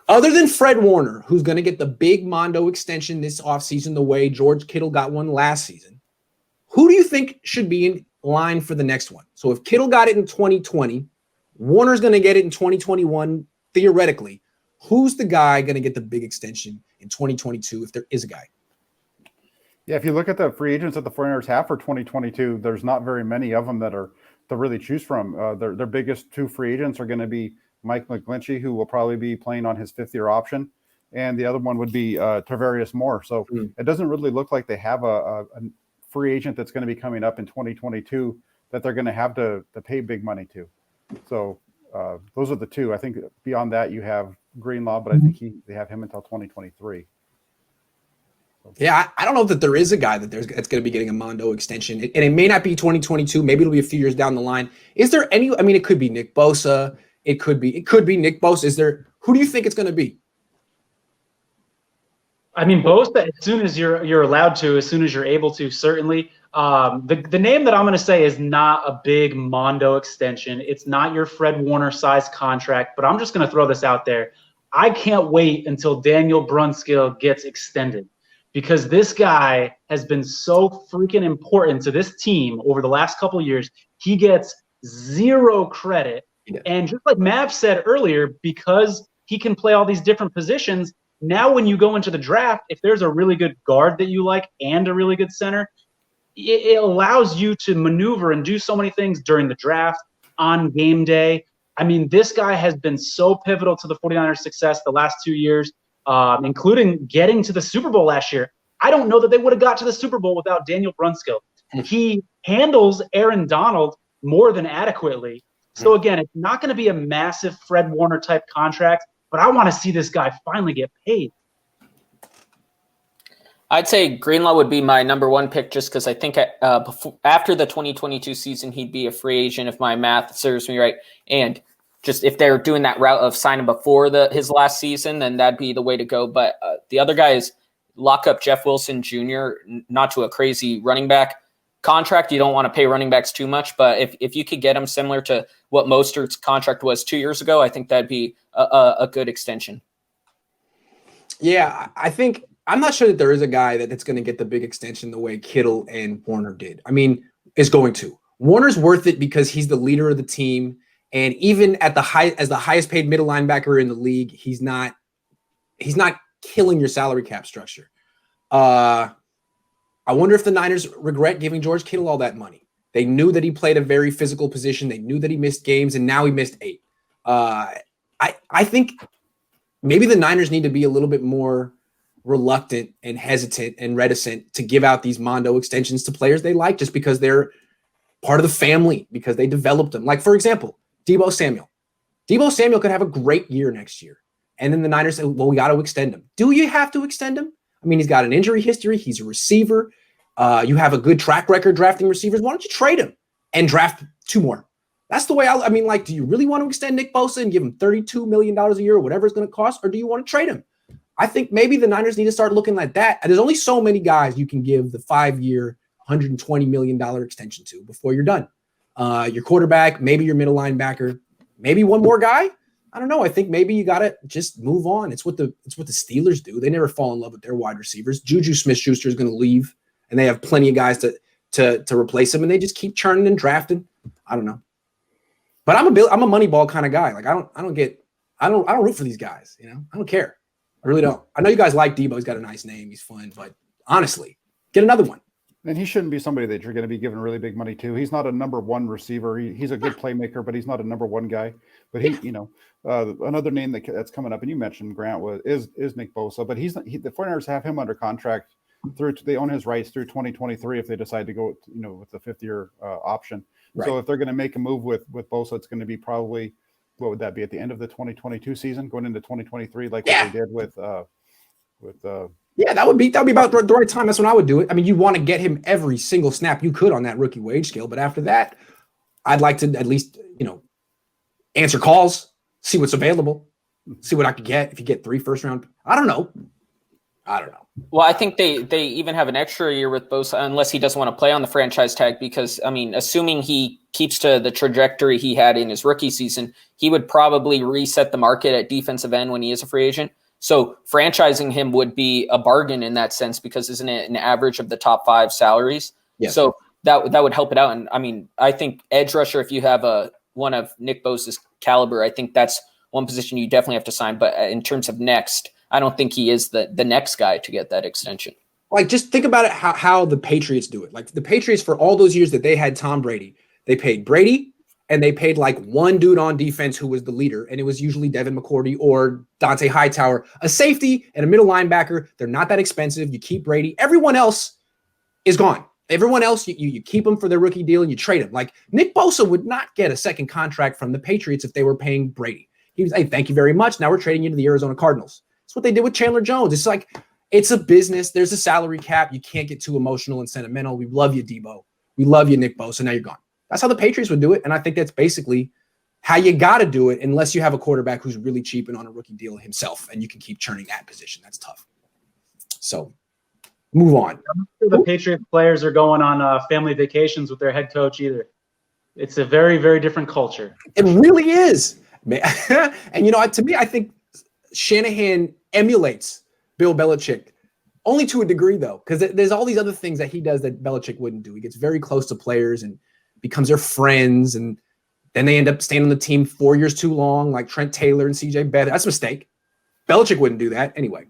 Other than Fred Warner, who's going to get the big Mondo extension this offseason the way George Kittle got one last season, who do you think should be in line for the next one? So if Kittle got it in 2020, Warner's going to get it in 2021, theoretically. Who's the guy going to get the big extension in 2022 if there is a guy? Yeah, if you look at the free agents that the 49ers have for 2022, there's not very many of them that are to really choose from. Their biggest two free agents are going to be Mike McGlinchey, who will probably be playing on his fifth-year option, and the other one would be Tarvarius Moore. So it doesn't really look like they have a free agent that's going to be coming up in 2022 that they're going to have to pay big money to. So those are the two. I think beyond that you have Greenlaw, but I think they have him until 2023. Yeah, I don't know that there is a guy that's going to be getting a Mondo extension, and it may not be 2022. Maybe it'll be a few years down the line. Is there any? I mean, it could be Nick Bosa. It could be Nick Bosa. Who do you think it's going to be? I mean, Bosa, as soon as you're allowed to, as soon as you're able to, certainly. The name that I'm going to say is not a big Mondo extension. It's not your Fred Warner size contract, but I'm just going to throw this out there. I can't wait until Daniel Brunskill gets extended, because this guy has been so freaking important to this team over the last couple of years. He gets zero credit. Yeah. And just like Mav said earlier, because he can play all these different positions, now when you go into the draft, if there's a really good guard that you like and a really good center, it allows you to maneuver and do so many things during the draft, on game day. I mean, this guy has been so pivotal to the 49ers' success the last 2 years, including getting to the Super Bowl last year. I don't know that they would have got to the Super Bowl without Daniel Brunskill. He handles Aaron Donald more than adequately. So, again, it's not going to be a massive Fred Warner type contract, but I want to see this guy finally get paid. I'd say Greenlaw would be my number one pick, just because I think after the 2022 season, he'd be a free agent if my math serves me right. And just if they're doing that route of signing before his last season, then that'd be the way to go. But the other guy is lock up Jeff Wilson Jr., not to a crazy running back contract. You don't want to pay running backs too much, but if you could get him similar to what Mostert's contract was 2 years ago, I think that'd be a good extension. Yeah, I think I'm not sure that there is a guy that's going to get the big extension the way Kittle and Warner did. I mean, is going to. Warner's worth it because he's the leader of the team, and even at the highest paid middle linebacker in the league, he's not killing your salary cap structure. I wonder if the Niners regret giving George Kittle all that money. They knew that he played a very physical position. They knew that he missed games, and now he missed 8. I think maybe the Niners need to be a little bit more reluctant and hesitant and reticent to give out these Mondo extensions to players they like just because they're part of the family, because they developed them. Like, for example, Deebo Samuel. Deebo Samuel could have a great year next year. And then the Niners say, well, we got to extend him. Do you have to extend him? I mean, he's got an injury history. He's a receiver. You have a good track record drafting receivers. Why don't you trade him and draft 2 more? That's the way I mean, like, do you really want to extend Nick Bosa and give him $32 million a year or whatever it's going to cost? Or do you want to trade him? I think maybe the Niners need to start looking like that. There's only so many guys you can give the 5-year, $120 million extension to before you're done. Your quarterback, maybe your middle linebacker, maybe one more guy. I don't know. I think maybe you got to just move on. It's what the Steelers do. They never fall in love with their wide receivers. Juju Smith-Schuster is going to leave, and they have plenty of guys to replace him, and they just keep churning and drafting. I don't know. But I'm a Moneyball kind of guy. Like I don't root for these guys. You know, I don't care. I really don't. I know you guys like Deebo. He's got a nice name. He's fun. But honestly, get another one. And he shouldn't be somebody that you're going to be giving really big money to. He's not a number one receiver. He's a good playmaker, but he's not a number one guy. But another name that's coming up, and you mentioned Grant is Nick Bosa, but the 49ers have him under contract they own his rights through 2023 if they decide to go, with the 5th-year option. Right. So if they're going to make a move with Bosa, it's going to be probably, what would that be, at the end of the 2022 season, going into 2023, like what they did with yeah, that would be about the right time. That's when I would do it. I mean, you want to get him every single snap you could on that rookie wage scale, but after that, I'd like to at least, answer calls, see what's available, see what I could get. If you get 3 first round, I don't know. I don't know. Well, I think they even have an extra year with Bosa unless he doesn't want to play on the franchise tag because, I mean, assuming he keeps to the trajectory he had in his rookie season, he would probably reset the market at defensive end when he is a free agent. So franchising him would be a bargain in that sense because isn't it an average of the top 5 salaries? Yes. So that would help it out. And, I mean, I think edge rusher, if you have one of Nick Bosa's caliber, I think that's one position you definitely have to sign. But in terms of next, I don't think he is the next guy to get that extension. Like, just think about it, how the Patriots do it. Like, the Patriots, for all those years that they had Tom Brady, they paid Brady and they paid like one dude on defense who was the leader. And it was usually Devin McCourty or Dante Hightower, a safety and a middle linebacker. They're not that expensive. You keep Brady. Everyone else is gone. Everyone else, you keep them for their rookie deal and you trade them. Like, Nick Bosa would not get a second contract from the Patriots if they were paying Brady. He was, hey, thank you very much. Now we're trading you to the Arizona Cardinals. That's what they did with Chandler Jones. It's like, it's a business. There's a salary cap. You can't get too emotional and sentimental. We love you, Debo. We love you, Nick Bosa. Now you're gone. That's how the Patriots would do it. And I think that's basically how you got to do it unless you have a quarterback who's really cheap and on a rookie deal himself, and you can keep churning that position. That's tough. So move on. I'm not sure the Patriot players are going on family vacations with their head coach either. It's a very, very different culture. It really is. And, you know, to me, I think Shanahan emulates Bill Belichick only to a degree, though, because there's all these other things that he does that Belichick wouldn't do. He gets very close to players and becomes their friends, and then they end up staying on the team 4 years too long, like Trent Taylor and CJ Beathard. That's a mistake. Belichick wouldn't do that anyway.